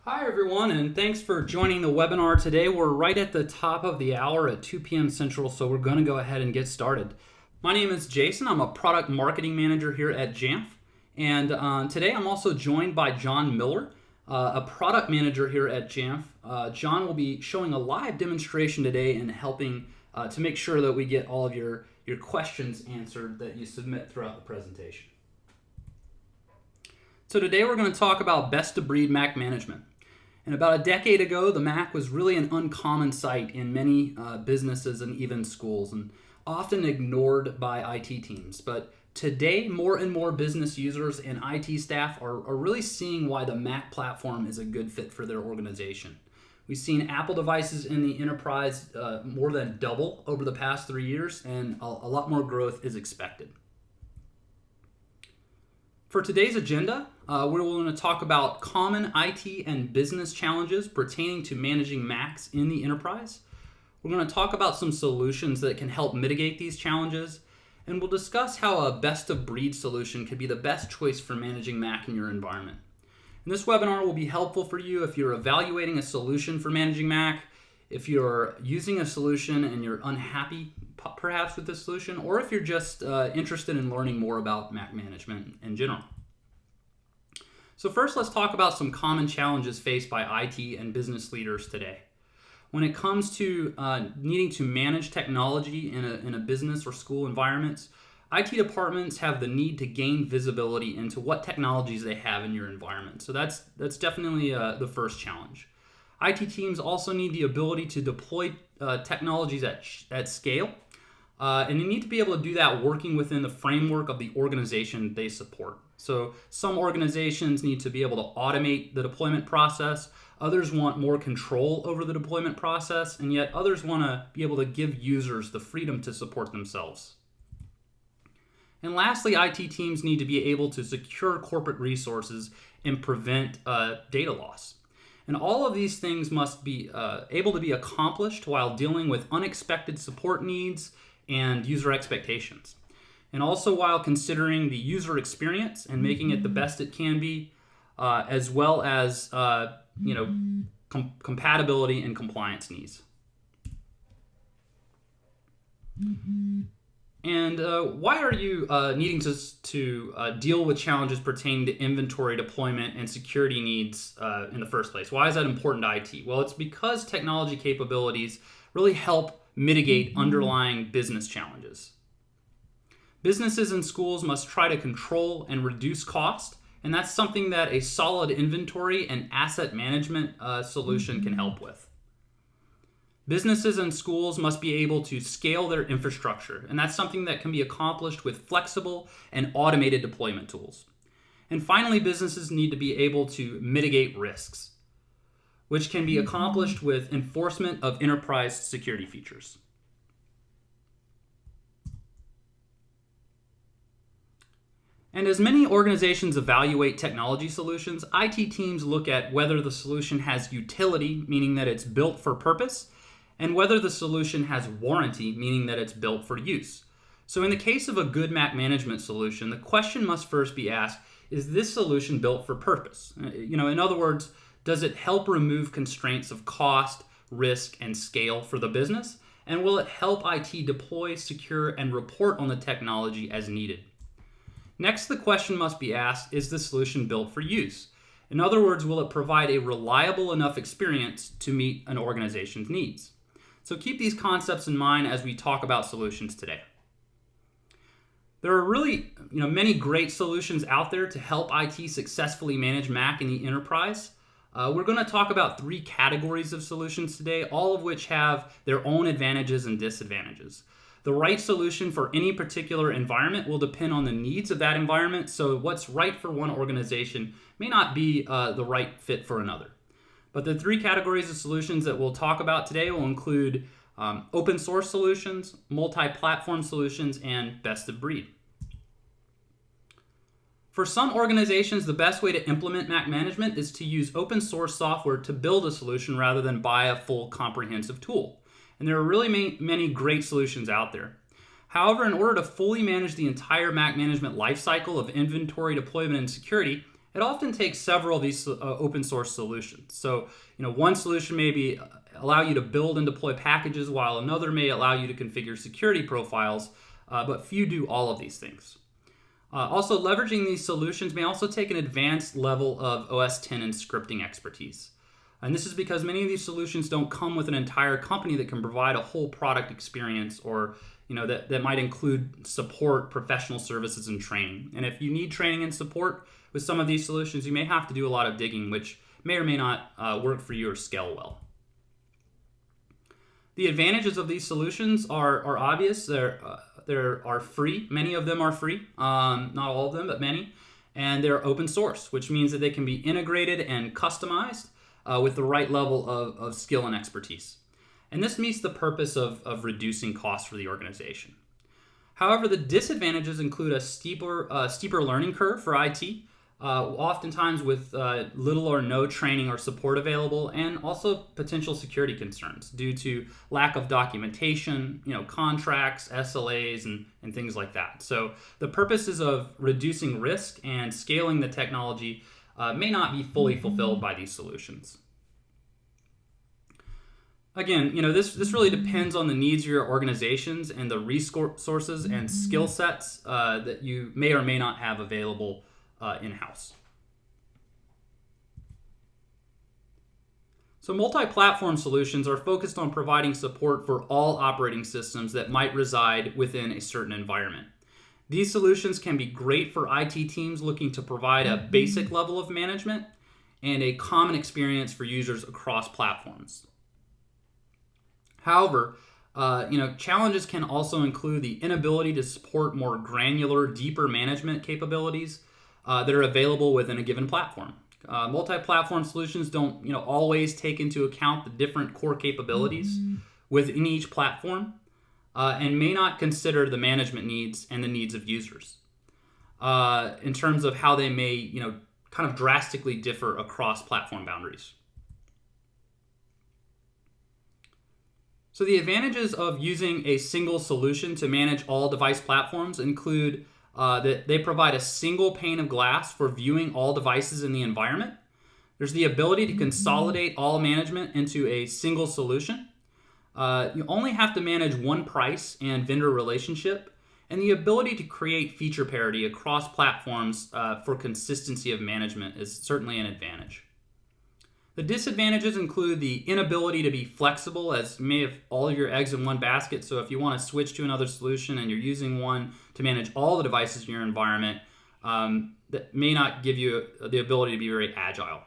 Hi everyone, and thanks for joining the webinar today. We're right at the top of the hour at 2 p.m. Central, so we're going to go ahead and get started. My name is Jason. I'm a product marketing manager here at Jamf, and today I'm also joined by John Miller, a product manager here at Jamf. John will be showing a live demonstration today and helping to make sure that we get all of your questions answered that you submit throughout the presentation. So today we're going to talk about best-of-breed Mac management. And about a decade ago, the Mac was really an uncommon sight in many businesses and even schools, and often ignored by IT teams. But today, more and more business users and IT staff are really seeing why the Mac platform is a good fit for their organization. We've seen Apple devices in the enterprise more than double over the past 3 years, and a lot more growth is expected. For today's agenda, we're going to talk about common IT and business challenges pertaining to managing Macs in the enterprise. We're going to talk about some solutions that can help mitigate these challenges, and we'll discuss how a best-of-breed solution could be the best choice for managing Mac in your environment. And this webinar will be helpful for you if you're evaluating a solution for managing Mac, if you're using a solution and you're unhappy perhaps with the solution, or if you're just interested in learning more about Mac management in general. So first, let's talk about some common challenges faced by IT and business leaders today. When it comes to needing to manage technology in a business or school environments, IT departments have the need to gain visibility into what technologies they have in your environment. So that's definitely the first challenge. IT teams also need the ability to deploy technologies at scale, and they need to be able to do that working within the framework of the organization they support. So some organizations need to be able to automate the deployment process. Others want more control over the deployment process, and yet others want to be able to give users the freedom to support themselves. And lastly, IT teams need to be able to secure corporate resources and prevent data loss. And all of these things must be able to be accomplished while dealing with unexpected support needs and user expectations. And also while considering the user experience and making it the best it can be, as well as compatibility and compliance needs. And why are you needing to deal with challenges pertaining to inventory deployment and security needs in the first place? Why is that important to IT? Well, it's because technology capabilities really help mitigate underlying business challenges. Businesses and schools must try to control and reduce cost, and that's something that a solid inventory and asset management solution can help with. Businesses and schools must be able to scale their infrastructure, and that's something that can be accomplished with flexible and automated deployment tools. And finally, businesses need to be able to mitigate risks, which can be accomplished with enforcement of enterprise security features. And as many organizations evaluate technology solutions, IT teams look at whether the solution has utility, meaning that it's built for purpose, and whether the solution has warranty, meaning that it's built for use. So in the case of a good Mac management solution, the question must first be asked, is this solution built for purpose? In other words, does it help remove constraints of cost, risk, and scale for the business? And will it help IT deploy, secure, and report on the technology as needed? Next, the question must be asked, is the solution built for use? In other words, will it provide a reliable enough experience to meet an organization's needs? So keep these concepts in mind as we talk about solutions today. There are really many great solutions out there to help IT successfully manage Mac in the enterprise. We're going to talk about 3 categories of solutions today, all of which have their own advantages and disadvantages. The right solution for any particular environment will depend on the needs of that environment, so what's right for one organization may not be the right fit for another. But the 3 categories of solutions that we'll talk about today will include open source solutions, multi-platform solutions, and best of breed. For some organizations, the best way to implement Mac management is to use open source software to build a solution rather than buy a full comprehensive tool. And there are really many great solutions out there. However, in order to fully manage the entire Mac management lifecycle of inventory, deployment, and security, It often takes several of these open source solutions. So, one solution may allow you to build and deploy packages, while another may allow you to configure security profiles, but few do all of these things. Also, leveraging these solutions may also take an advanced level of OS X and scripting expertise. And this is because many of these solutions don't come with an entire company that can provide a whole product experience, or that might include support, professional services, and training. And if you need training and support with some of these solutions, you may have to do a lot of digging, which may or may not work for you or scale well. The advantages of these solutions are obvious. There are free. Many of them are free. Not all of them, but many. And they're open source, which means that they can be integrated and customized with the right level of skill and expertise. And this meets the purpose of reducing costs for the organization. However, the disadvantages include a steeper learning curve for IT, oftentimes with little or no training or support available, and also potential security concerns due to lack of documentation, contracts, SLAs, and things like that. So the purposes of reducing risk and scaling the technology may not be fully fulfilled by these solutions. Again, this really depends on the needs of your organizations and the resources and skill sets that you may or may not have available in-house. So multi-platform solutions are focused on providing support for all operating systems that might reside within a certain environment. These solutions can be great for IT teams looking to provide a basic level of management and a common experience for users across platforms. However, challenges can also include the inability to support more granular, deeper management capabilities that are available within a given platform. Multi-platform solutions don't, always take into account the different core capabilities within each platform, and may not consider the management needs and the needs of users in terms of how they may, kind of drastically differ across platform boundaries. So the advantages of using a single solution to manage all device platforms include that they provide a single pane of glass for viewing all devices in the environment. There's the ability to consolidate all management into a single solution. You only have to manage one price and vendor relationship, and the ability to create feature parity across platforms for consistency of management is certainly an advantage. The disadvantages include the inability to be flexible, as you may have all of your eggs in one basket. So if you want to switch to another solution and you're using one to manage all the devices in your environment, that may not give you the ability to be very agile.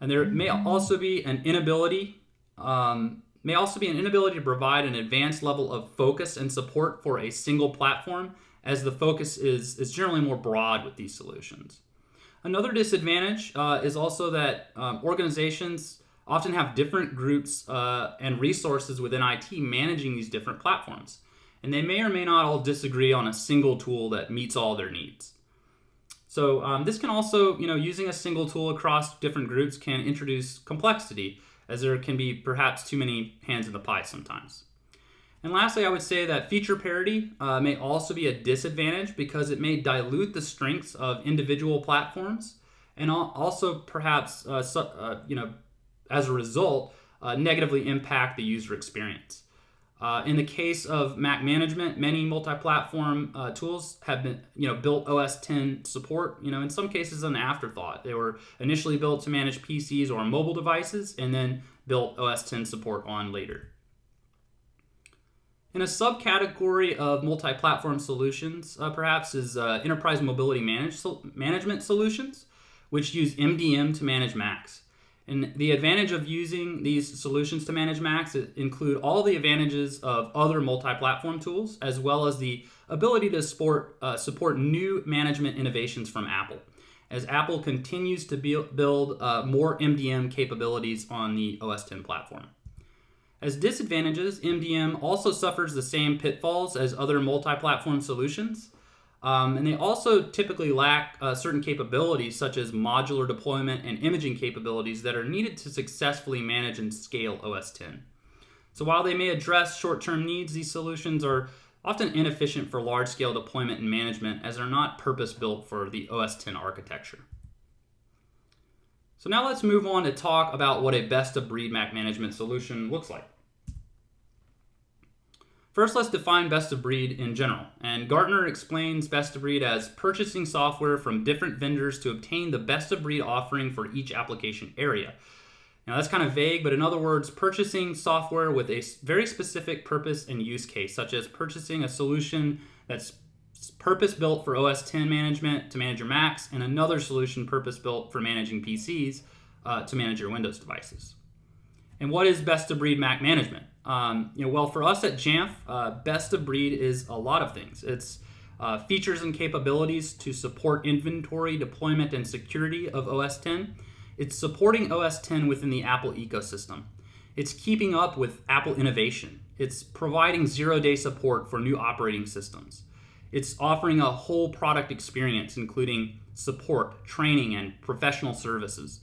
And there may also be an inability to provide an advanced level of focus and support for a single platform, as the focus is generally more broad with these solutions. Another disadvantage is also that organizations often have different groups and resources within IT managing these different platforms, and they may or may not all disagree on a single tool that meets all their needs. So this can also, using a single tool across different groups can introduce complexity, as there can be perhaps too many hands in the pie sometimes. And lastly, I would say that feature parity may also be a disadvantage because it may dilute the strengths of individual platforms, and also perhaps, as a result, negatively impact the user experience. In the case of Mac management, many multi-platform tools have been, built OS X support. In some cases, an afterthought. They were initially built to manage PCs or mobile devices, and then built OS X support on later. In a subcategory of multi-platform solutions, perhaps, is enterprise mobility management solutions, which use MDM to manage Macs. And the advantage of using these solutions to manage Macs include all the advantages of other multi-platform tools, as well as the ability to support new management innovations from Apple, as Apple continues to build more MDM capabilities on the OS X platform. As disadvantages, MDM also suffers the same pitfalls as other multi-platform solutions, and they also typically lack certain capabilities such as modular deployment and imaging capabilities that are needed to successfully manage and scale OS X. So while they may address short-term needs, these solutions are often inefficient for large-scale deployment and management, as they're not purpose-built for the OS X architecture. So now let's move on to talk about what a best-of-breed Mac management solution looks like. First, let's define best-of-breed in general. And Gartner explains best-of-breed as purchasing software from different vendors to obtain the best-of-breed offering for each application area. Now that's kind of vague, but in other words, purchasing software with a very specific purpose and use case, such as purchasing a solution that's purpose-built for OS X management to manage your Macs, and another solution purpose-built for managing PCs to manage your Windows devices. And what is best-of-breed Mac management? Well, for us at Jamf, best-of-breed is a lot of things. It's features and capabilities to support inventory, deployment, and security of OS X. It's supporting OS X within the Apple ecosystem. It's keeping up with Apple innovation. It's providing zero-day support for new operating systems. It's offering a whole product experience, including support, training, and professional services.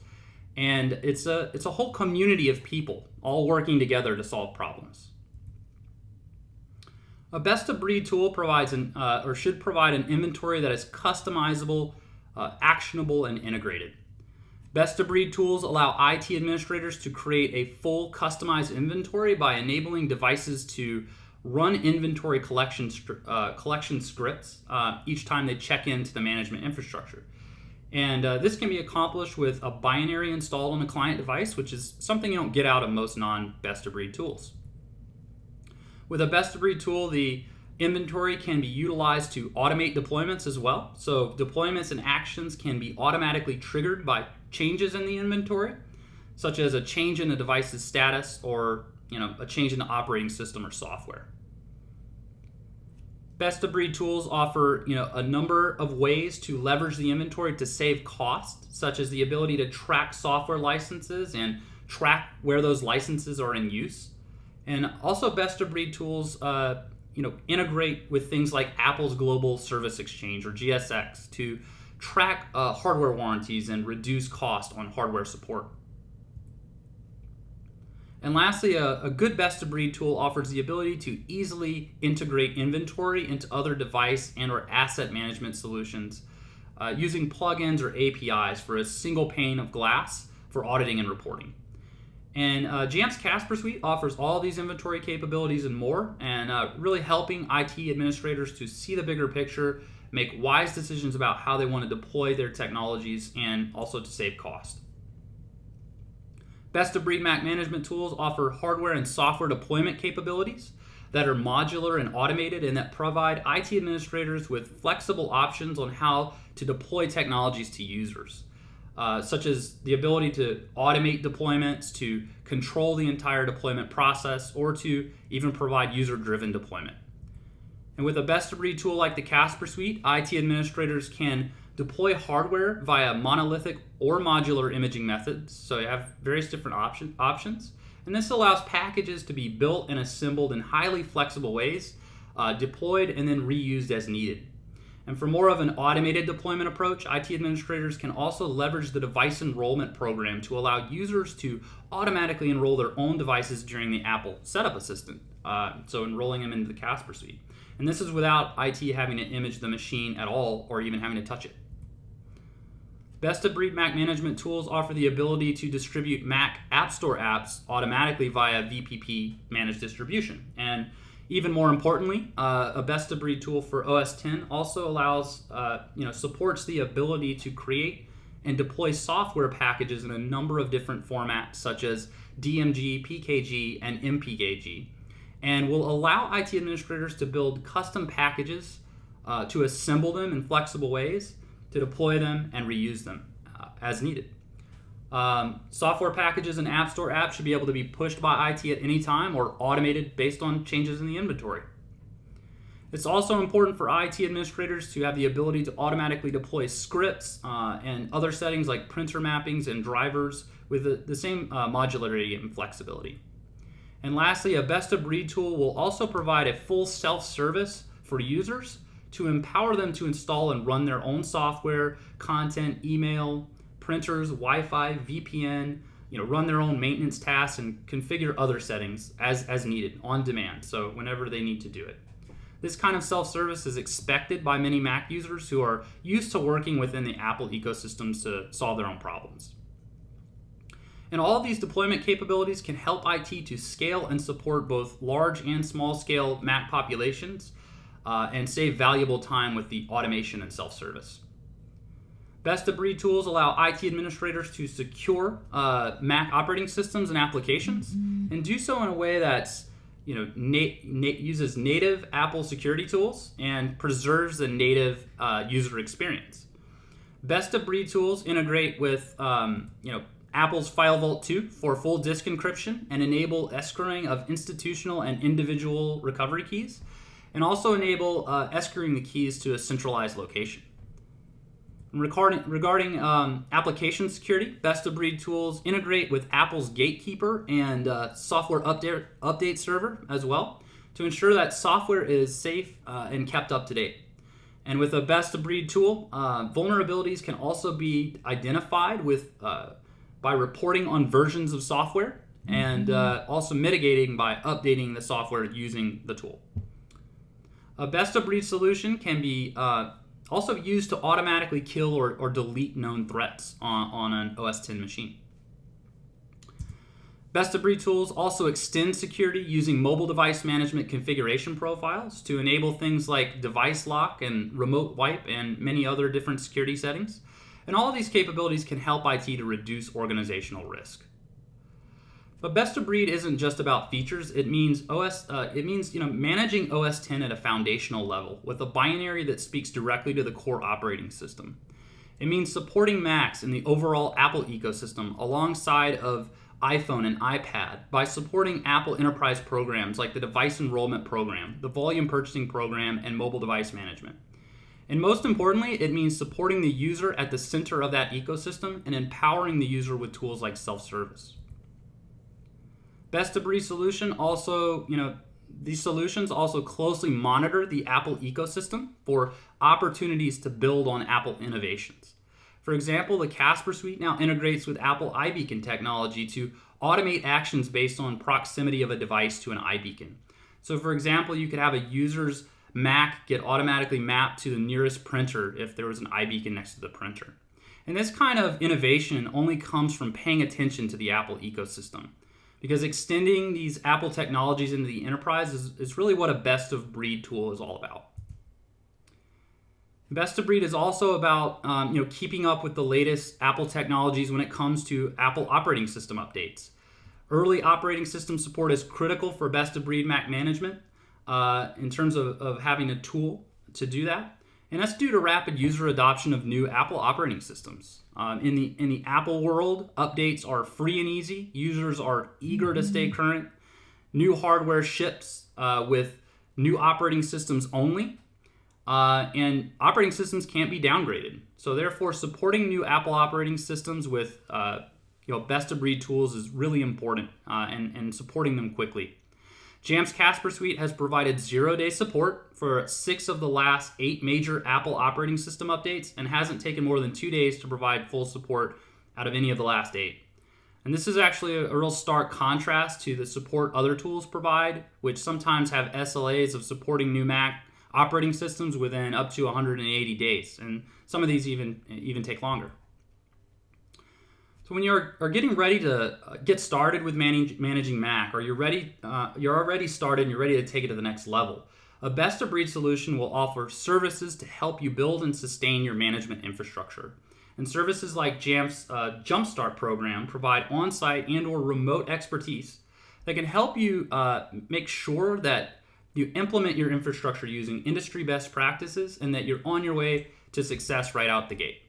And it's a whole community of people all working together to solve problems. A best-of-breed tool provides should provide an inventory that is customizable, actionable, and integrated. Best-of-breed tools allow IT administrators to create a full customized inventory by enabling devices to run inventory collection scripts each time they check into the management infrastructure. And this can be accomplished with a binary installed on a client device, which is something you don't get out of most non-best-of-breed tools. With a best-of-breed tool, the inventory can be utilized to automate deployments as well. So deployments and actions can be automatically triggered by changes in the inventory, such as a change in the device's status or a change in the operating system or software. Best-of-breed tools offer a number of ways to leverage the inventory to save cost, such as the ability to track software licenses and track where those licenses are in use. And also best-of-breed tools integrate with things like Apple's Global Service Exchange or GSX to track hardware warranties and reduce cost on hardware support. And lastly, a good best-of-breed tool offers the ability to easily integrate inventory into other device and or asset management solutions using plugins or APIs for a single pane of glass for auditing and reporting. And Jamf's Casper Suite offers all these inventory capabilities and more, and really helping IT administrators to see the bigger picture, make wise decisions about how they want to deploy their technologies, and also to save cost. Best-of-breed Mac management tools offer hardware and software deployment capabilities that are modular and automated and that provide IT administrators with flexible options on how to deploy technologies to users, such as the ability to automate deployments, to control the entire deployment process, or to even provide user-driven deployment. And with a best-of-breed tool like the Casper Suite, IT administrators can deploy hardware via monolithic or modular imaging methods, so you have various different options. And this allows packages to be built and assembled in highly flexible ways, deployed and then reused as needed. And for more of an automated deployment approach, IT administrators can also leverage the device enrollment program to allow users to automatically enroll their own devices during the Apple Setup Assistant, so enrolling them into the Casper Suite. And this is without IT having to image the machine at all or even having to touch it. Best-of-breed Mac management tools offer the ability to distribute Mac App Store apps automatically via VPP managed distribution. And even more importantly, a best-of-breed tool for OS X also allows, supports the ability to create and deploy software packages in a number of different formats, such as DMG, PKG, and MPKG, and will allow IT administrators to build custom packages to assemble them in flexible ways, to deploy them and reuse them as needed. Software packages and App Store apps should be able to be pushed by IT at any time or automated based on changes in the inventory. It's also important for IT administrators to have the ability to automatically deploy scripts and other settings like printer mappings and drivers with the same modularity and flexibility. And lastly, a best-of-breed tool will also provide a full self-service for users to empower them to install and run their own software, content, email, printers, Wi-Fi, VPN, run their own maintenance tasks and configure other settings as needed on demand, so whenever they need to do it. This kind of self-service is expected by many Mac users who are used to working within the Apple ecosystems to solve their own problems. And all of these deployment capabilities can help IT to scale and support both large and small scale Mac populations and save valuable time with the automation and self-service. Best-of-breed tools allow IT administrators to secure Mac operating systems and applications, and do so in a way that's uses native Apple security tools and preserves the native user experience. Best-of-breed tools integrate with Apple's FileVault 2 for full disk encryption and enable escrowing of institutional and individual recovery keys, and also enable escrowing the keys to a centralized location. Regarding application security, best-of-breed tools integrate with Apple's Gatekeeper and software update server as well to ensure that software is safe and kept up to date. And with a best-of-breed tool, vulnerabilities can also be identified by reporting on versions of software and also mitigating by updating the software using the tool. A best-of-breed solution can be also used to automatically kill or delete known threats on an OS X machine. Best-of-breed tools also extend security using mobile device management configuration profiles to enable things like device lock and remote wipe and many other different security settings. And all of these capabilities can help IT to reduce organizational risk. But best-of-breed isn't just about features. It means managing OS X at a foundational level with a binary that speaks directly to the core operating system. It means supporting Macs in the overall Apple ecosystem alongside of iPhone and iPad by supporting Apple enterprise programs like the Device Enrollment Program, the Volume Purchasing Program, and Mobile Device Management. And most importantly, it means supporting the user at the center of that ecosystem and empowering the user with tools like self-service. Best-of-breed solution also, these solutions also closely monitor the Apple ecosystem for opportunities to build on Apple innovations. For example, the Casper Suite now integrates with Apple iBeacon technology to automate actions based on proximity of a device to an iBeacon. So for example, you could have a user's Mac get automatically mapped to the nearest printer if there was an iBeacon next to the printer. And this kind of innovation only comes from paying attention to the Apple ecosystem, because extending these Apple technologies into the enterprise is really what a best-of-breed tool is all about. Best-of-breed is also about keeping up with the latest Apple technologies when it comes to Apple operating system updates. Early operating system support is critical for best-of-breed Mac management in terms of having a tool to do that. And that's due to rapid user adoption of new Apple operating systems. In the Apple world, updates are free and easy. Users are eager to stay current. New hardware ships with new operating systems only. And operating systems can't be downgraded. So therefore, supporting new Apple operating systems with best-of-breed tools is really important, and supporting them quickly. Jamf's Casper Suite has provided 0-day support for 6 of the last 8 major Apple operating system updates and hasn't taken more than 2 days to provide full support out of any of the last 8. And this is actually a real stark contrast to the support other tools provide, which sometimes have SLAs of supporting new Mac operating systems within up to 180 days, and some of these even take longer. So when you're getting ready to get started with managing Mac, or you're already started and you're ready to take it to the next level, a best-of-breed solution will offer services to help you build and sustain your management infrastructure. And services like Jamf's Jumpstart program provide on-site and or remote expertise that can help you make sure that you implement your infrastructure using industry best practices and that you're on your way to success right out the gate.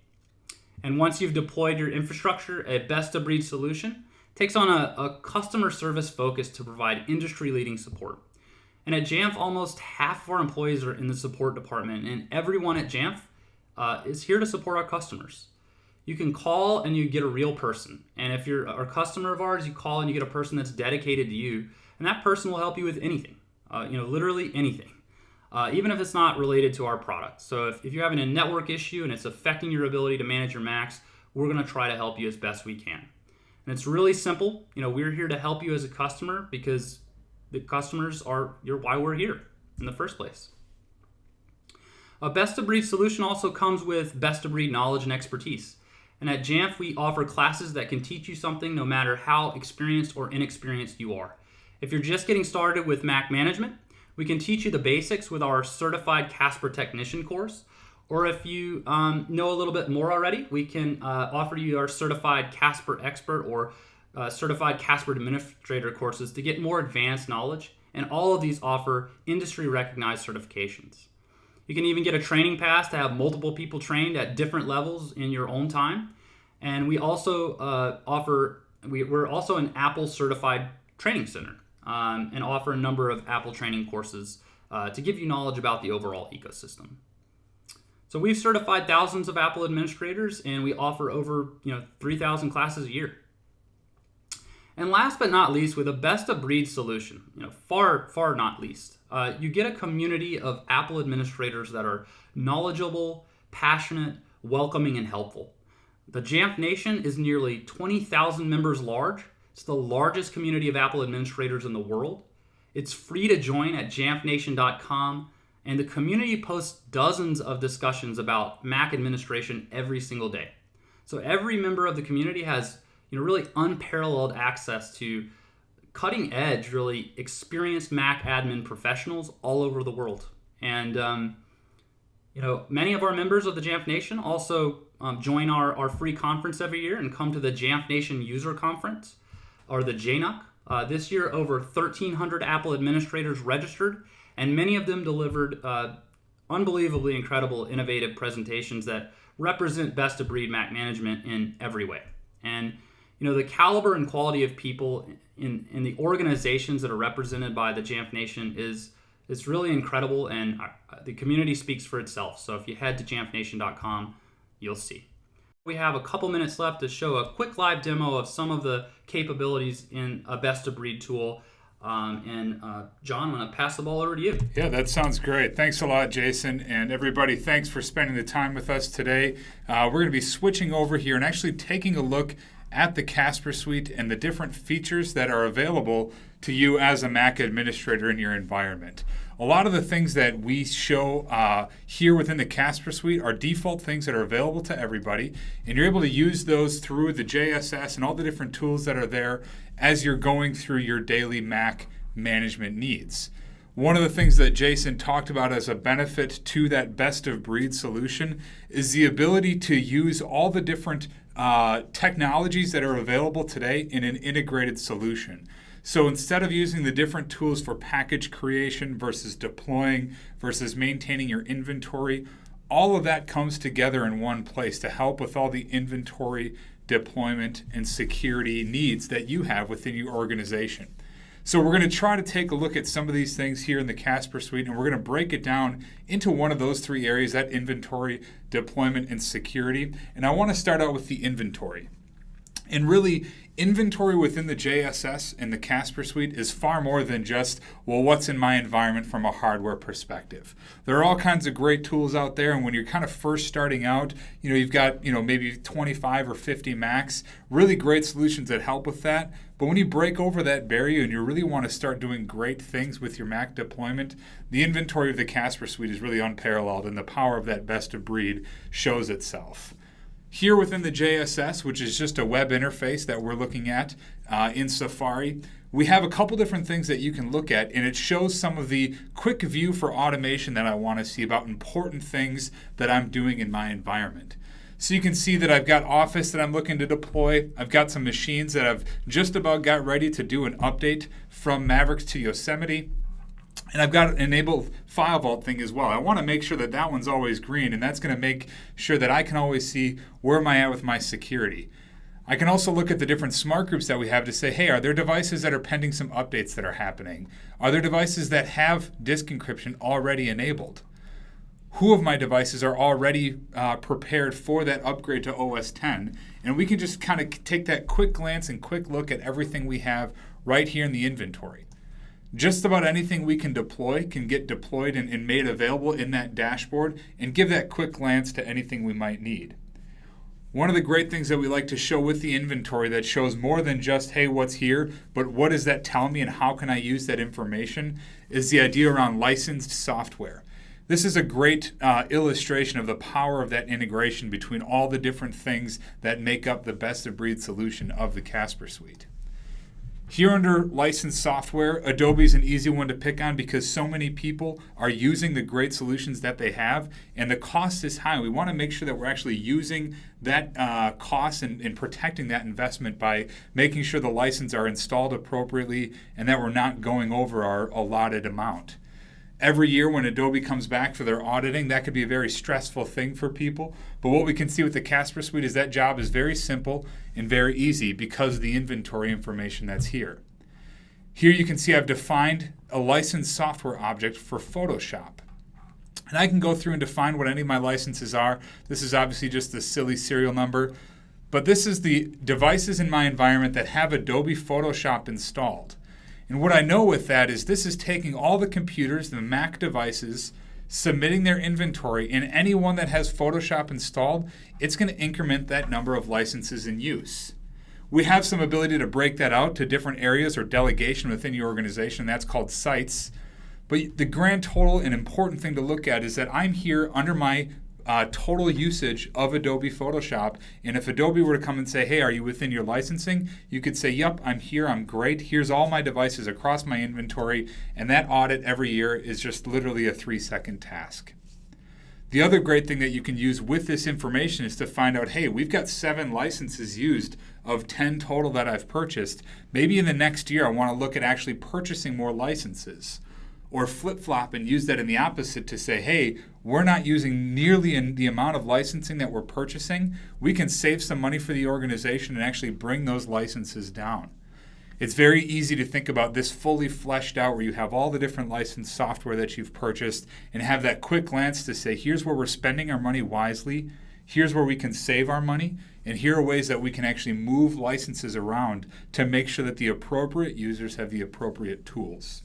And once you've deployed your infrastructure, a best-of-breed solution takes on a customer service focus to provide industry-leading support. And at Jamf, almost half of our employees are in the support department, and everyone at Jamf is here to support our customers. You can call and you get a real person. And if you're a customer of ours, you call and you get a person that's dedicated to you, and that person will help you with anything, literally anything. Even if it's not related to our product. So if you're having a network issue and it's affecting your ability to manage your Macs, we're going to try to help you as best we can. And it's really simple. We're here to help you as a customer because the customers are why we're here in the first place. A best-of-breed solution also comes with best-of-breed knowledge and expertise. And at Jamf, we offer classes that can teach you something no matter how experienced or inexperienced you are. If you're just getting started with Mac management, we can teach you the basics with our Certified Casper Technician course. Or if you know a little bit more already, we can offer you our Certified Casper Expert or Certified Casper Administrator courses to get more advanced knowledge. And all of these offer industry-recognized certifications. You can even get a training pass to have multiple people trained at different levels in your own time. And we also we're also an Apple certified training center and offer a number of Apple training courses to give you knowledge about the overall ecosystem. So we've certified thousands of Apple administrators, and we offer over 3,000 classes a year. And last but not least, with a best-of-breed solution, far not least, you get a community of Apple administrators that are knowledgeable, passionate, welcoming, and helpful. The Jamf Nation is nearly 20,000 members large. It's the largest community of Apple administrators in the world. It's free to join at jamfnation.com, and the community posts dozens of discussions about Mac administration every single day. So every member of the community has really unparalleled access to cutting edge, really experienced Mac admin professionals all over the world. And, many of our members of the Jamf Nation also join our free conference every year and come to the Jamf Nation User Conference, or the JNUC. This year, over 1,300 Apple administrators registered, and many of them delivered unbelievably incredible, innovative presentations that represent best-of-breed Mac management in every way. And the caliber and quality of people in the organizations that are represented by the Jamf Nation is really incredible, and the community speaks for itself. So if you head to jamfnation.com, you'll see. We have a couple minutes left to show a quick live demo of some of the capabilities in a best-of-breed tool. John, I'm going to pass the ball over to you. Yeah, that sounds great. Thanks a lot, Jason. And everybody, thanks for spending the time with us today. We're going to be switching over here and actually taking a look at the Casper Suite and the different features that are available to you as a Mac administrator in your environment. A lot of the things that we show here within the Casper Suite are default things that are available to everybody, and you're able to use those through the JSS and all the different tools that are there as you're going through your daily Mac management needs. One of the things that Jason talked about as a benefit to that best-of-breed solution is the ability to use all the different technologies that are available today in an integrated solution. So instead of using the different tools for package creation versus deploying versus maintaining your inventory, all of that comes together in one place to help with all the inventory, deployment, and security needs that you have within your organization. So we're going to try to take a look at some of these things here in the Casper Suite, and we're going to break it down into one of those three areas, that inventory, deployment, and security. And I want to start out with the inventory. And really, inventory within the JSS and the Casper Suite is far more than just, what's in my environment from a hardware perspective. There are all kinds of great tools out there, and when you're kind of first starting out, you've got, maybe 25 or 50 Macs, really great solutions that help with that. But when you break over that barrier and you really want to start doing great things with your Mac deployment, the inventory of the Casper Suite is really unparalleled, and the power of that best of breed shows itself. Here within the JSS, which is just a web interface that we're looking at in Safari, we have a couple different things that you can look at, and it shows some of the quick view for automation that I want to see about important things that I'm doing in my environment. So you can see that I've got Office that I'm looking to deploy. I've got some machines that I've just about got ready to do an update from Mavericks to Yosemite. And I've got an enabled file vault thing as well. I want to make sure that that one's always green, and that's going to make sure that I can always see where am I at with my security. I can also look at the different smart groups that we have to say, hey, are there devices that are pending some updates that are happening? Are there devices that have disk encryption already enabled? Who of my devices are already prepared for that upgrade to OS 10? And we can just kind of take that quick glance and quick look at everything we have right here in the inventory. Just about anything we can deploy can get deployed and made available in that dashboard, and give that quick glance to anything we might need. One of the great things that we like to show with the inventory that shows more than just, hey, what's here, but what does that tell me and how can I use that information, is the idea around licensed software. This is a great illustration of the power of that integration between all the different things that make up the best-of-breed solution of the Casper Suite. Here under licensed software, Adobe is an easy one to pick on because so many people are using the great solutions that they have, and the cost is high. We want to make sure that we're actually using that cost and protecting that investment by making sure the licenses are installed appropriately and that we're not going over our allotted amount. Every year when Adobe comes back for their auditing, that could be a very stressful thing for people. But what we can see with the Casper Suite is that job is very simple and very easy because of the inventory information that's here. Here you can see I've defined a licensed software object for Photoshop. And I can go through and define what any of my licenses are. This is obviously just the silly serial number. But this is the devices in my environment that have Adobe Photoshop installed. And what I know with that is this is taking all the computers, the Mac devices, submitting their inventory, and any one that has Photoshop installed, it's going to increment that number of licenses in use. We have some ability to break that out to different areas or delegation within your organization. That's called sites. But the grand total and important thing to look at is that I'm here under my total usage of Adobe Photoshop. And if Adobe were to come and say, hey, are you within your licensing? You could say, yep, I'm here, I'm great. Here's all my devices across my inventory. And that audit every year is just literally a 3-second task. The other great thing that you can use with this information is to find out, hey, we've got 7 licenses used of 10 total that I've purchased. Maybe in the next year I want to look at actually purchasing more licenses. Or flip-flop and use that in the opposite to say, hey, we're not using nearly the amount of licensing that we're purchasing. We can save some money for the organization and actually bring those licenses down. It's very easy to think about this fully fleshed out where you have all the different licensed software that you've purchased and have that quick glance to say, here's where we're spending our money wisely, here's where we can save our money, and here are ways that we can actually move licenses around to make sure that the appropriate users have the appropriate tools.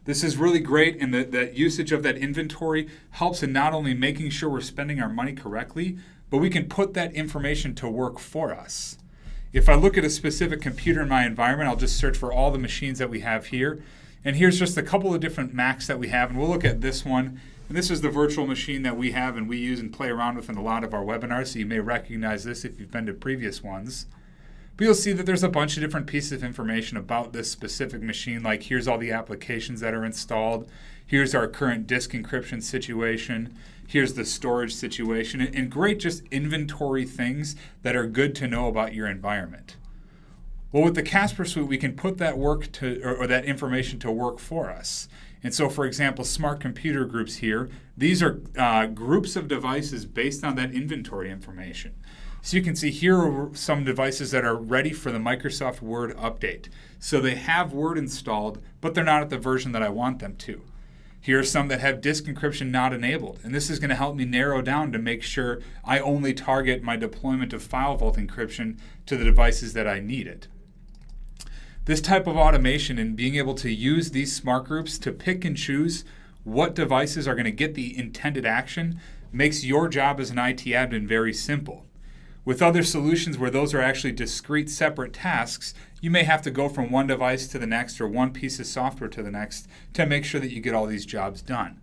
This is really great, and that usage of that inventory helps in not only making sure we're spending our money correctly, but we can put that information to work for us. If I look at a specific computer in my environment, I'll just search for all the machines that we have here. And here's just a couple of different Macs that we have, and we'll look at this one. And this is the virtual machine that we have and we use and play around with in a lot of our webinars, so you may recognize this if you've been to previous ones. But you'll see that there's a bunch of different pieces of information about this specific machine, like here's all the applications that are installed, here's our current disk encryption situation, here's the storage situation, and great just inventory things that are good to know about your environment. Well, with the Casper Suite, we can put that work or that information to work for us. And so, for example, smart computer groups here, these are groups of devices based on that inventory information. So you can see here are some devices that are ready for the Microsoft Word update. So they have Word installed, but they're not at the version that I want them to. Here are some that have disk encryption not enabled, and this is going to help me narrow down to make sure I only target my deployment of file vault encryption to the devices that I need it. This type of automation and being able to use these smart groups to pick and choose what devices are going to get the intended action makes your job as an IT admin very simple. With other solutions where those are actually discrete, separate tasks, you may have to go from one device to the next or one piece of software to the next to make sure that you get all these jobs done.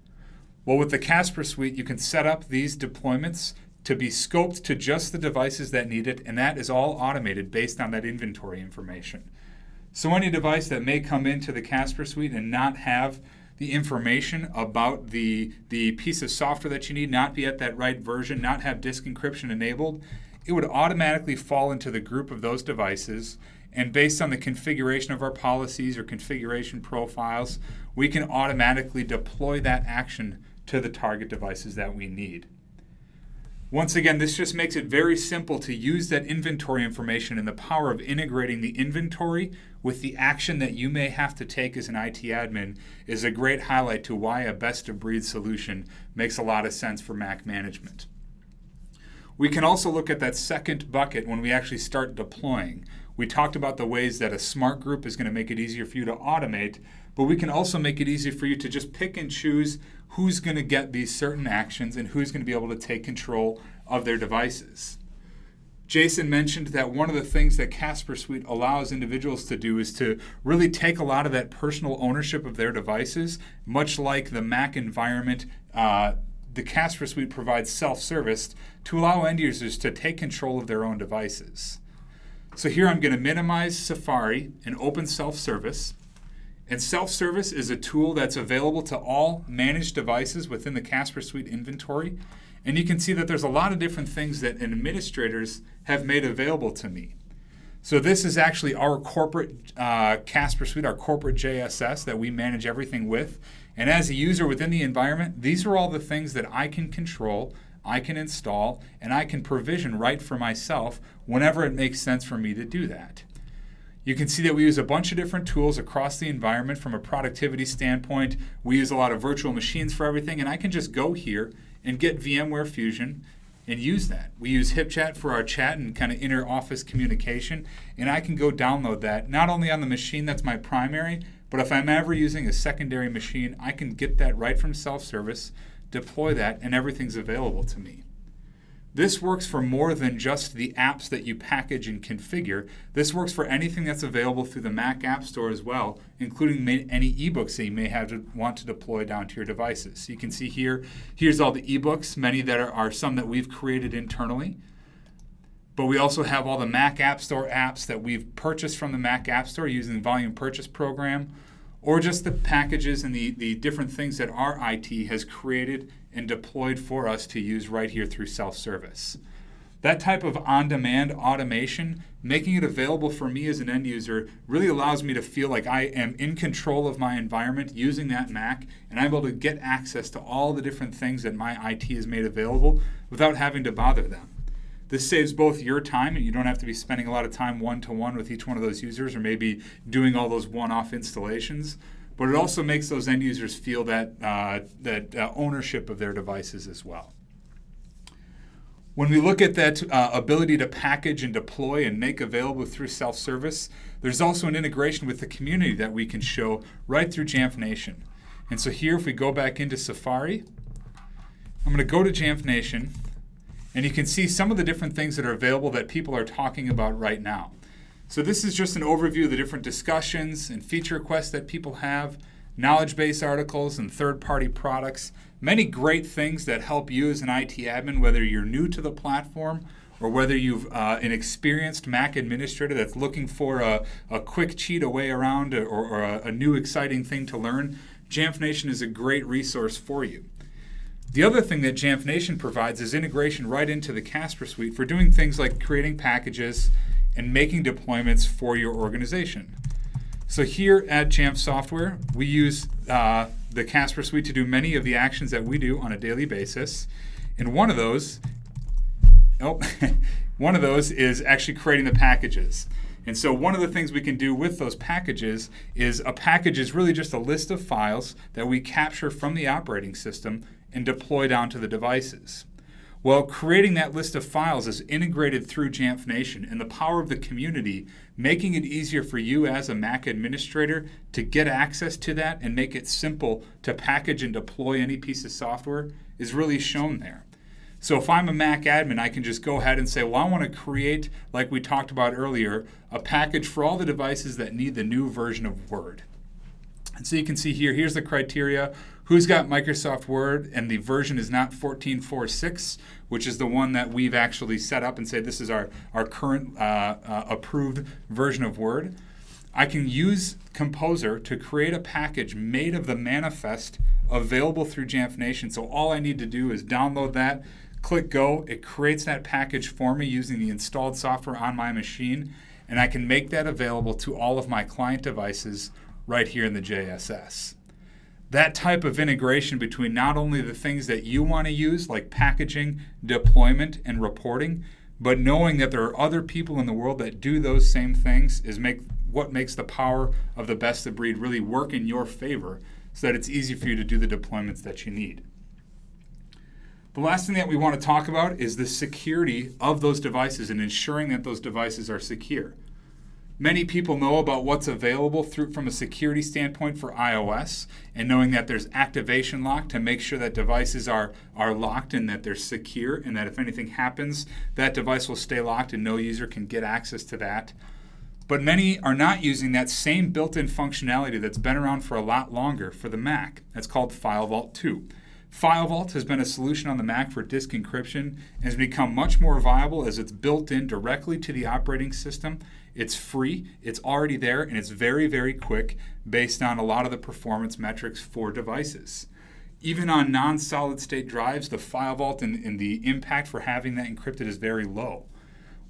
Well, with the Casper Suite, you can set up these deployments to be scoped to just the devices that need it, and that is all automated based on that inventory information. So any device that may come into the Casper Suite and not have the information about the piece of software that you need, not be at that right version, not have disk encryption enabled, it would automatically fall into the group of those devices, and based on the configuration of our policies or configuration profiles, we can automatically deploy that action to the target devices that we need. Once again, this just makes it very simple to use that inventory information, and the power of integrating the inventory with the action that you may have to take as an IT admin is a great highlight to why a best-of-breed solution makes a lot of sense for Mac management. We can also look at that second bucket when we actually start deploying. We talked about the ways that a smart group is going to make it easier for you to automate, but we can also make it easier for you to just pick and choose who's going to get these certain actions and who's going to be able to take control of their devices. Jason mentioned that one of the things that Casper Suite allows individuals to do is to really take a lot of that personal ownership of their devices, much like the Mac environment. The Casper Suite provides self-service to allow end users to take control of their own devices. So here I'm going to minimize Safari and open self-service. And self-service is a tool that's available to all managed devices within the Casper Suite inventory. And you can see that there's a lot of different things that administrators have made available to me. So this is actually our corporate Casper Suite, our corporate JSS that we manage everything with. And as a user within the environment, these are all the things that I can control, I can install, and I can provision right for myself whenever it makes sense for me to do that. You can see that we use a bunch of different tools across the environment from a productivity standpoint. We use a lot of virtual machines for everything, and I can just go here and get VMware Fusion and use that. We use HipChat for our chat and kind of inter-office communication, and I can go download that, not only on the machine that's my primary, but if I'm ever using a secondary machine, I can get that right from self-service, deploy that, and everything's available to me. This works for more than just the apps that you package and configure. This works for anything that's available through the Mac App Store as well, including any ebooks that you may want to deploy down to your devices. So you can see here's all the ebooks, many that are some that we've created internally. But we also have all the Mac App Store apps that we've purchased from the Mac App Store using the Volume Purchase Program, or just the packages and the different things that our IT has created and deployed for us to use right here through self-service. That type of on-demand automation, making it available for me as an end user, really allows me to feel like I am in control of my environment using that Mac, and I'm able to get access to all the different things that my IT has made available without having to bother them. This saves both your time, and you don't have to be spending a lot of time one-to-one with each one of those users or maybe doing all those one-off installations, but it also makes those end users feel that ownership of their devices as well. When we look at that ability to package and deploy and make available through self-service, there's also an integration with the community that we can show right through Jamf Nation. And so here, if we go back into Safari, I'm going to go to Jamf Nation, and you can see some of the different things that are available that people are talking about right now. So this is just an overview of the different discussions and feature requests that people have, knowledge base articles and third-party products, many great things that help you as an IT admin, whether you're new to the platform or whether you've an experienced Mac administrator that's looking for a quick cheat away around or a new exciting thing to learn. Jamf Nation is a great resource for you. The other thing that Jamf Nation provides is integration right into the Casper Suite for doing things like creating packages and making deployments for your organization. So here at Jamf Software, we use the Casper Suite to do many of the actions that we do on a daily basis. And one of those is actually creating the packages. And so one of the things we can do with those packages is a package is really just a list of files that we capture from the operating system and deploy down to the devices. Well, creating that list of files is integrated through Jamf Nation, and the power of the community, making it easier for you as a Mac administrator to get access to that and make it simple to package and deploy any piece of software is really shown there. So if I'm a Mac admin, I can just go ahead and say, well, I want to create, like we talked about earlier, a package for all the devices that need the new version of Word. And so you can see here's the criteria. Who's got Microsoft Word, and the version is not 14.4.6, which is the one that we've actually set up and say this is our current approved version of Word. I can use Composer to create a package made of the manifest available through Jamf Nation. So all I need to do is download that, click go, it creates that package for me using the installed software on my machine, and I can make that available to all of my client devices right here in the JSS. That type of integration between not only the things that you want to use, like packaging, deployment, and reporting, but knowing that there are other people in the world that do those same things is what makes the power of the best of breed really work in your favor so that it's easy for you to do the deployments that you need. The last thing that we want to talk about is the security of those devices and ensuring that those devices are secure. Many people know about what's available from a security standpoint for iOS, and knowing that there's activation lock to make sure that devices are locked and that they're secure, and that if anything happens, that device will stay locked and no user can get access to that. But many are not using that same built-in functionality that's been around for a lot longer for the Mac. That's called File Vault 2. File Vault has been a solution on the Mac for disk encryption and has become much more viable as it's built in directly to the operating system. It's free, it's already there, and it's very, very quick based on a lot of the performance metrics for devices. Even on non-solid state drives, the File Vault and the impact for having that encrypted is very low.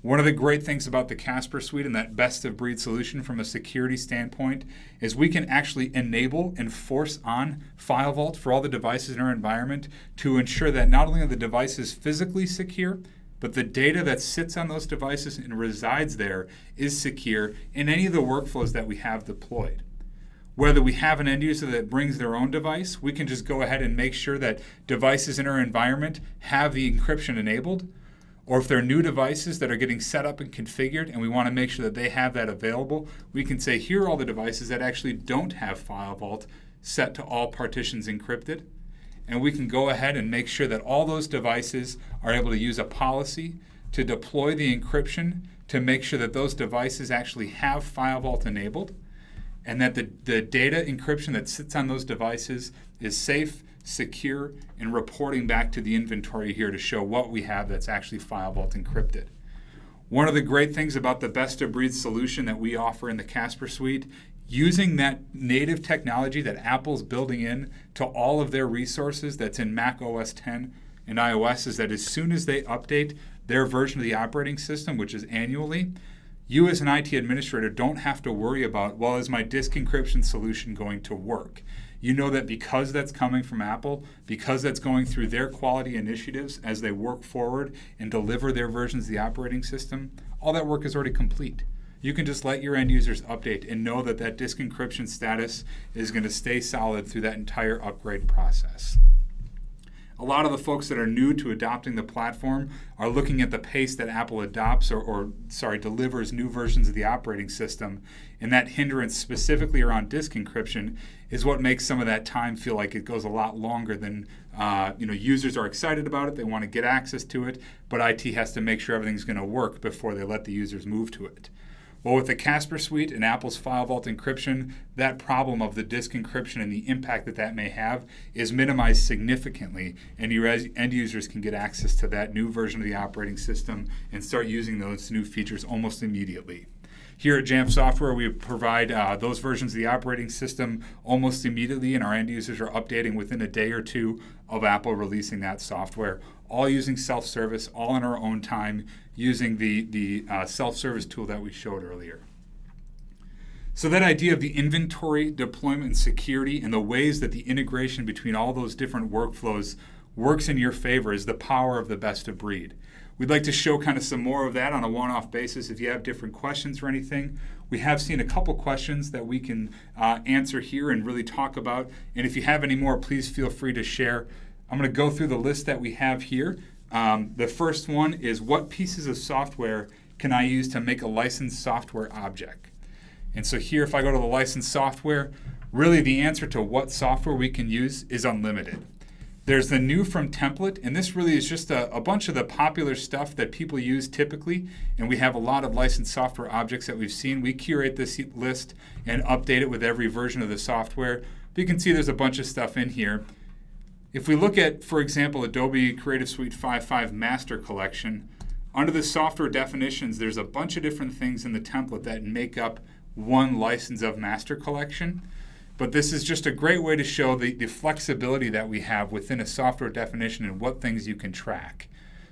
One of the great things about the Casper Suite and that best-of-breed solution from a security standpoint is we can actually enable and force on File Vault for all the devices in our environment to ensure that not only are the devices physically secure, but the data that sits on those devices and resides there is secure in any of the workflows that we have deployed. Whether we have an end user that brings their own device, we can just go ahead and make sure that devices in our environment have the encryption enabled. Or if they're new devices that are getting set up and configured and we want to make sure that they have that available, we can say, here are all the devices that actually don't have File Vault set to all partitions encrypted. And we can go ahead and make sure that all those devices are able to use a policy to deploy the encryption to make sure that those devices actually have File Vault enabled and that the data encryption that sits on those devices is safe, secure, and reporting back to the inventory here to show what we have that's actually File Vault encrypted. One of the great things about the best-of-breed solution that we offer in the Casper Suite, using that native technology that Apple's building in to all of their resources that's in Mac OS X and iOS, is that as soon as they update their version of the operating system, which is annually, you as an IT administrator don't have to worry about, well, is my disk encryption solution going to work? You know that because that's coming from Apple, because that's going through their quality initiatives as they work forward and deliver their versions of the operating system, all that work is already complete. You can just let your end users update and know that that disk encryption status is going to stay solid through that entire upgrade process. A lot of the folks that are new to adopting the platform are looking at the pace that Apple adopts delivers new versions of the operating system, and that hindrance specifically around disk encryption is what makes some of that time feel like it goes a lot longer than users are excited about it, they want to get access to it, but IT has to make sure everything's going to work before they let the users move to it. Well, with the Casper Suite and Apple's File Vault encryption, that problem of the disk encryption and the impact that may have is minimized significantly, and your end users can get access to that new version of the operating system and start using those new features almost immediately. Here at Jamf Software, we provide those versions of the operating system almost immediately, and our end users are updating within a day or two of Apple releasing that software, all using self-service, all in our own time, using the self-service tool that we showed earlier. So that idea of the inventory, deployment, and security, and the ways that the integration between all those different workflows works in your favor is the power of the best of breed. We'd like to show kind of some more of that on a one-off basis. If you have different questions or anything, we have seen a couple questions that we can answer here and really talk about. And if you have any more, please feel free to share. I'm going to go through the list that we have here. The first one is, what pieces of software can I use to make a licensed software object? And so here, if I go to the licensed software, really the answer to what software we can use is unlimited. There's the new from template, and this really is just a bunch of the popular stuff that people use typically, and we have a lot of licensed software objects that we've seen. We curate this list and update it with every version of the software. But you can see there's a bunch of stuff in here. If we look at, for example, Adobe Creative Suite 5.5 Master Collection, under the software definitions, there's a bunch of different things in the template that make up one license of Master Collection. But this is just a great way to show the flexibility that we have within a software definition and what things you can track.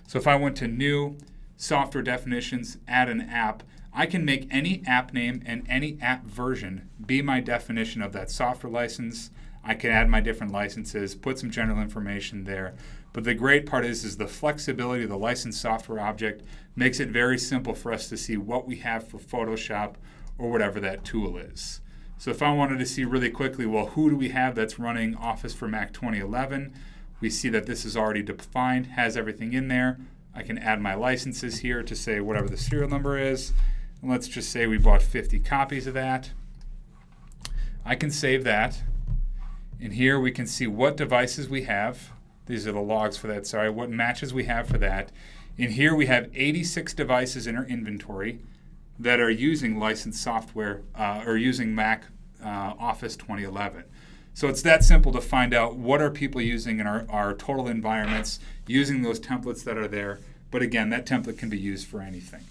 So if I went to New, Software Definitions, Add an App, I can make any app name and any app version be my definition of that software license. I can add my different licenses, put some general information there. But the great part is the flexibility of the licensed software object makes it very simple for us to see what we have for Photoshop or whatever that tool is. So if I wanted to see really quickly, well, who do we have that's running Office for Mac 2011? We see that this is already defined, has everything in there. I can add my licenses here to say whatever the serial number is. And let's just say we bought 50 copies of that. I can save that. And here we can see what devices we have. These are the logs for that, sorry, what matches we have for that. And here we have 86 devices in our inventory that are using licensed software or using Mac Office 2011. So it's that simple to find out what are people using in our total environments, using those templates that are there. But again, that template can be used for anything.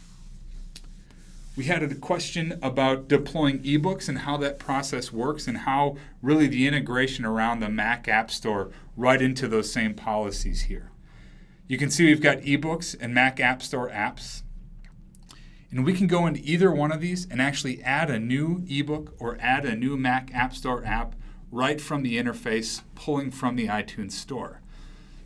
We had a question about deploying ebooks and how that process works and how really the integration around the Mac App Store right into those same policies here. You can see we've got ebooks and Mac App Store apps. And we can go into either one of these and actually add a new ebook or add a new Mac App Store app right from the interface, pulling from the iTunes Store.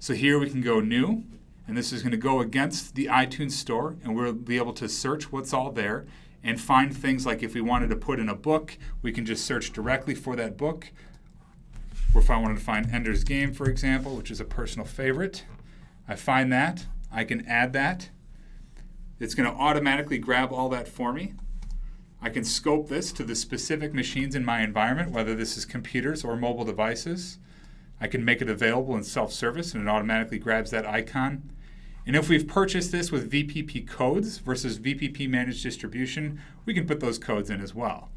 So here we can go new, and this is going to go against the iTunes Store, and we'll be able to search what's all there and find things like if we wanted to put in a book, we can just search directly for that book. Or if I wanted to find Ender's Game, for example, which is a personal favorite, I find that, I can add that. It's going to automatically grab all that for me. I can scope this to the specific machines in my environment, whether this is computers or mobile devices. I can make it available in self-service, and it automatically grabs that icon. And if we've purchased this with VPP codes versus VPP managed distribution, we can put those codes in as well.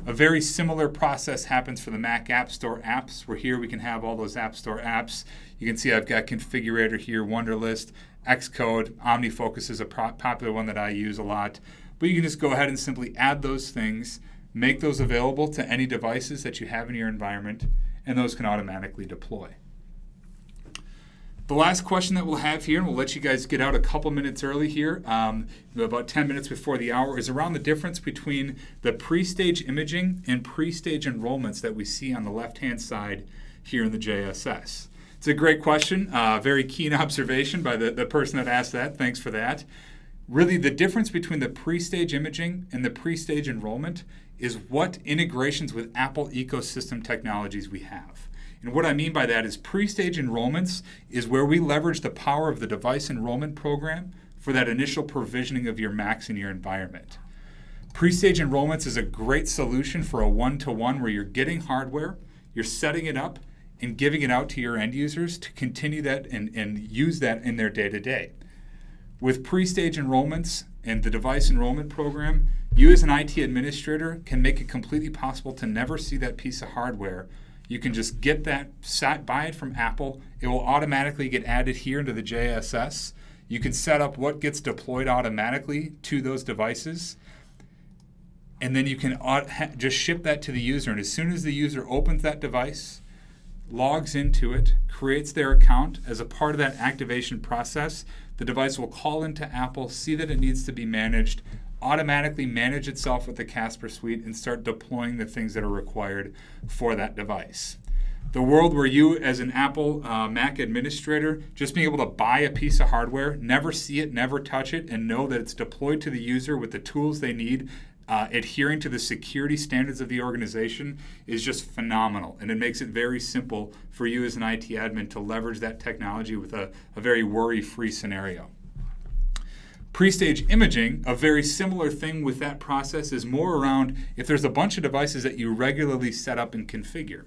A very similar process happens for the Mac App Store apps, where here we can have all those App Store apps. You can see I've got Configurator here, Wunderlist, Xcode, OmniFocus is a popular one that I use a lot. But you can just go ahead and simply add those things, make those available to any devices that you have in your environment, and those can automatically deploy. The last question that we'll have here, and we'll let you guys get out a couple minutes early here, about 10 minutes before the hour, is around the difference between the pre-stage imaging and pre-stage enrollments that we see on the left-hand side here in the JSS. It's a great question, very keen observation by the person that asked that. Thanks for that. Really, the difference between the pre-stage imaging and the pre-stage enrollment is what integrations with Apple ecosystem technologies we have. And what I mean by that is pre-stage enrollments is where we leverage the power of the device enrollment program for that initial provisioning of your Macs in your environment. Pre-stage enrollments is a great solution for a one-to-one where you're getting hardware, you're setting it up, and giving it out to your end users to continue that and use that in their day-to-day. With pre-stage enrollments and the device enrollment program, you as an IT administrator can make it completely possible to never see that piece of hardware. You can just get that, buy it from Apple. It will automatically get added here into the JSS. You can set up what gets deployed automatically to those devices. And then you can just ship that to the user. And as soon as the user opens that device, logs into it, creates their account as a part of that activation process, the device will call into Apple, see that it needs to be managed, automatically manage itself with the Casper Suite, and start deploying the things that are required for that device. The world where you, as an Apple Mac administrator, just being able to buy a piece of hardware, never see it, never touch it, and know that it's deployed to the user with the tools they need, adhering to the security standards of the organization, is just phenomenal. And it makes it very simple for you as an IT admin to leverage that technology with a very worry-free scenario. Pre-stage imaging, a very similar thing with that process, is more around if there's a bunch of devices that you regularly set up and configure.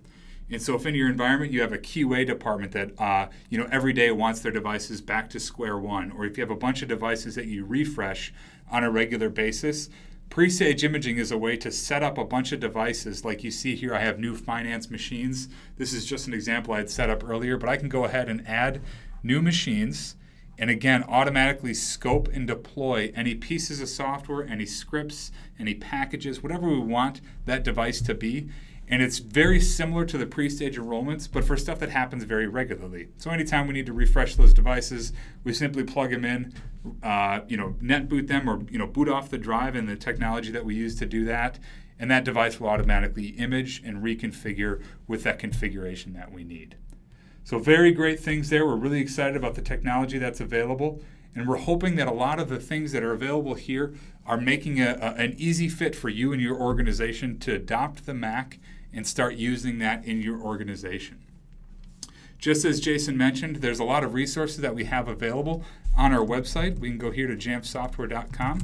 And so if in your environment you have a QA department that every day wants their devices back to square one, or if you have a bunch of devices that you refresh on a regular basis, pre-stage imaging is a way to set up a bunch of devices. Like you see here, I have new finance machines. This is just an example I had set up earlier, but I can go ahead and add new machines, and again, automatically scope and deploy any pieces of software, any scripts, any packages, whatever we want that device to be. And it's very similar to the pre-stage enrollments, but for stuff that happens very regularly. So anytime we need to refresh those devices, we simply plug them in, net boot them, or boot off the drive and the technology that we use to do that, and that device will automatically image and reconfigure with that configuration that we need. So very great things there. We're really excited about the technology that's available, and we're hoping that a lot of the things that are available here are making an easy fit for you and your organization to adopt the Mac and start using that in your organization. Just as Jason mentioned, there's a lot of resources that we have available on our website. We can go here to jamfsoftware.com.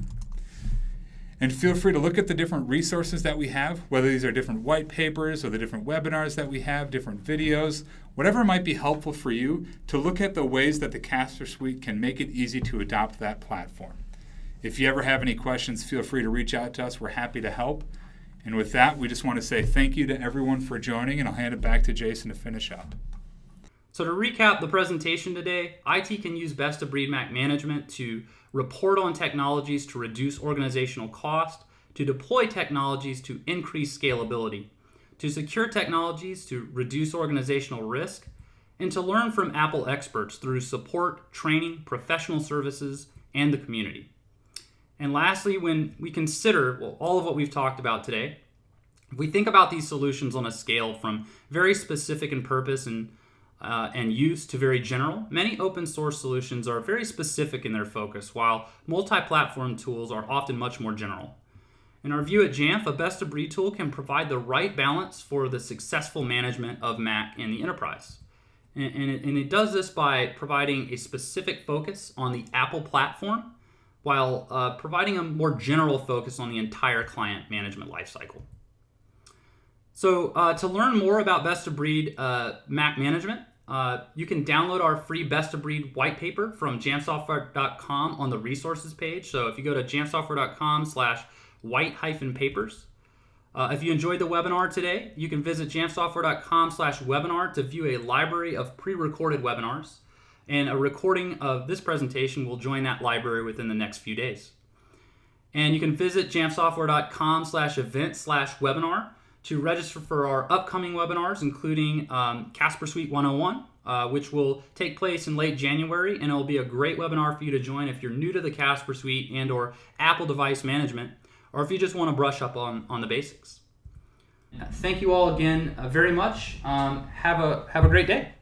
And feel free to look at the different resources that we have, whether these are different white papers or the different webinars that we have, different videos, whatever might be helpful for you to look at the ways that the Casper Suite can make it easy to adopt that platform. If you ever have any questions, feel free to reach out to us. We're happy to help. And with that, we just want to say thank you to everyone for joining, and I'll hand it back to Jason to finish up. So to recap the presentation today, IT can use best-of-breed Mac management to report on technologies to reduce organizational cost, to deploy technologies to increase scalability, to secure technologies to reduce organizational risk, and to learn from Apple experts through support, training, professional services, and the community. And lastly, when we consider all of what we've talked about today, if we think about these solutions on a scale from very specific in purpose and use to very general, many open source solutions are very specific in their focus, while multi-platform tools are often much more general. In our view at Jamf, a best-of-breed tool can provide the right balance for the successful management of Mac in the enterprise. And it does this by providing a specific focus on the Apple platform, while providing a more general focus on the entire client management lifecycle. So to learn more about best-of-breed Mac management, you can download our free best-of-breed white paper from jamfsoftware.com on the resources page. So if you go to jamfsoftware.com/white-papers. If you enjoyed the webinar today, you can visit jamfsoftware.com/webinar to view a library of pre-recorded webinars. And a recording of this presentation will join that library within the next few days. And you can visit jamfsoftware.com/event/webinar to register for our upcoming webinars, including Casper Suite 101, which will take place in late January, and it will be a great webinar for you to join if you're new to the Casper Suite and or Apple device management, or if you just want to brush up on the basics. Thank you all again very much. Have a great day.